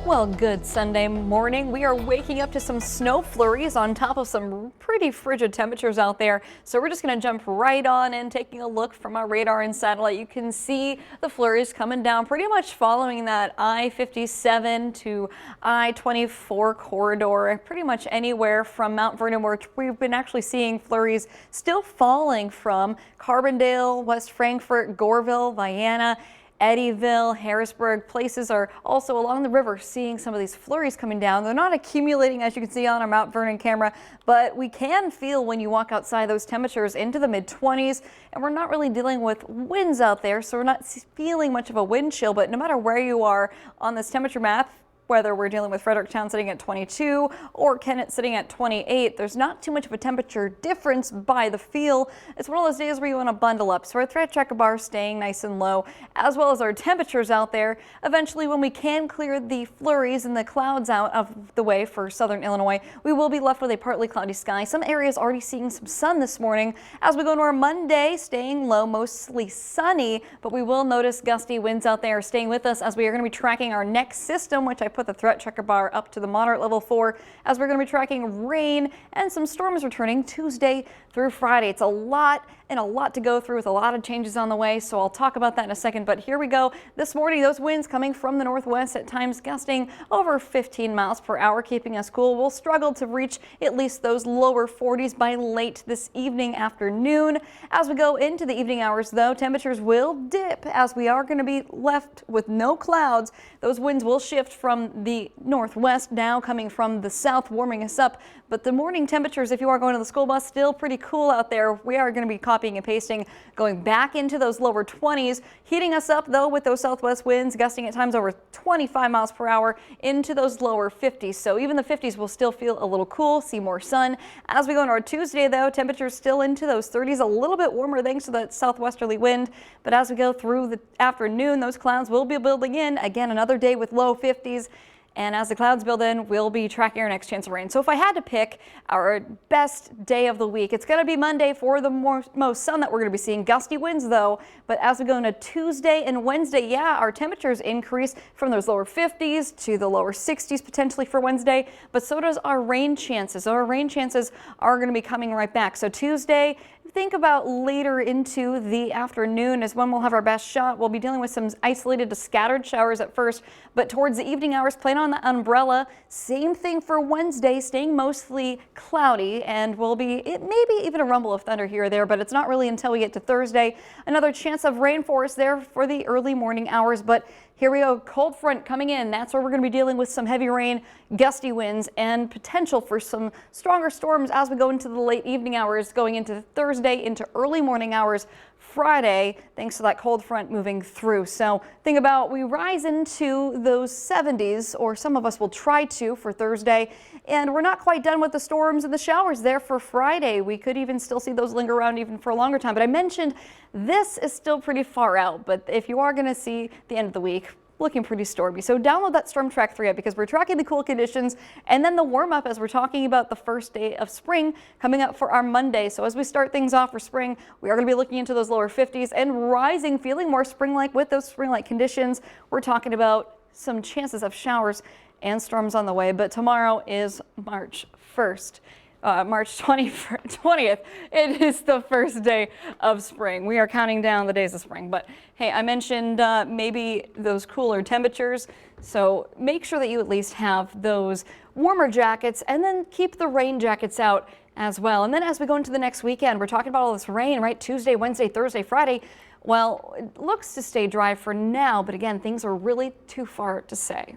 Well, good Sunday morning. We are waking up to some snow flurries on top of some pretty frigid temperatures out there. So we're just going to jump right on in, taking a look from our radar and satellite. You can see the flurries coming down pretty much following that I-57 to I-24 corridor, pretty much anywhere from Mount Vernon, where we've been actually seeing flurries still falling from Carbondale, West Frankfort, Goreville, Vienna, Eddyville, Harrisburg. Places are also along the river seeing some of these flurries coming down. They're not accumulating, as you can see on our Mount Vernon camera, but we can feel when you walk outside those temperatures into the mid-20s, and we're not really dealing with winds out there, so we're not feeling much of a wind chill. But no matter where you are on this temperature map, whether we're dealing with Fredericktown sitting at 22 or Kennett sitting at 28, there's not too much of a temperature difference by the feel. It's one of those days where you want to bundle up. So our threat checker bar staying nice and low, as well as our temperatures out there. Eventually, when we can clear the flurries and the clouds out of the way for southern Illinois, we will be left with a partly cloudy sky. Some areas already seeing some sun this morning. As we go into our Monday, staying low, mostly sunny, but we will notice gusty winds out there staying with us as we are going to be tracking our next system, which I put the threat checker bar up to the moderate level for, as we're going to be tracking rain and some storms returning Tuesday through Friday. It's a lot to go through with a lot of changes on the way, so I'll talk about that in a second. But here we go. This morning, those winds coming from the northwest, at times gusting over 15 miles per hour, keeping us cool. We'll struggle to reach at least those lower 40s by late this evening, afternoon. As we go into the evening hours, though, temperatures will dip as we are going to be left with no clouds. Those winds will shift from the northwest, now coming from the south, warming us up. But the morning temperatures, if you are going to the school bus, still pretty cool out there. We are going to be copying and pasting, going back into those lower 20s, heating us up, though, with those southwest winds gusting at times over 25 miles per hour into those lower 50s. So even the 50s will still feel a little cool, see more sun. As we go into our Tuesday, though, temperatures still into those 30s, a little bit warmer thanks to that southwesterly wind. But as we go through the afternoon, those clouds will be building in. Again, another day with low 50s. And as the clouds build in, we'll be tracking our next chance of rain. So if I had to pick our best day of the week, it's going to be Monday for the most sun that we're going to be seeing. Gusty winds, though. But as we go into Tuesday and Wednesday, yeah, our temperatures increase from those lower 50s to the lower 60s potentially for Wednesday. But so does our rain chances. Our rain chances are going to be coming right back. So Tuesday, think about later into the afternoon is when we'll have our best shot. We'll be dealing with some isolated to scattered showers at first, but towards the evening hours, plan on the umbrella. Same thing for Wednesday, staying mostly cloudy, and will be maybe even a rumble of thunder here or there, but it's not really until we get to Thursday. Another chance of rain for us there for the early morning hours, but here we go, cold front coming in. That's where we're going to be dealing with some heavy rain, gusty winds, and potential for some stronger storms as we go into the late evening hours, going into Thursday, into early morning hours Friday, thanks to that cold front moving through. So think about, we rise into those 70s, or some of us will try to for Thursday, and we're not quite done with the storms and the showers there for Friday. We could even still see those linger around even for a longer time. But I mentioned this is still pretty far out, but if you are going to see the end of the week, looking pretty stormy. So download that Storm Track 3 app, because we're tracking the cool conditions and then the warm up as we're talking about the first day of spring coming up for our Monday. So as we start things off for spring, we are going to be looking into those lower 50s and rising, feeling more spring-like with those spring-like conditions. We're talking about some chances of showers and storms on the way, but tomorrow is March 1st. March 20th. It is the first day of spring. We are counting down the days of spring. But hey, I mentioned maybe those cooler temperatures. So make sure that you at least have those warmer jackets, and then keep the rain jackets out as well. And then as we go into the next weekend, we're talking about all this rain, right? Tuesday, Wednesday, Thursday, Friday. Well, it looks to stay dry for now, but again, things are really too far to say.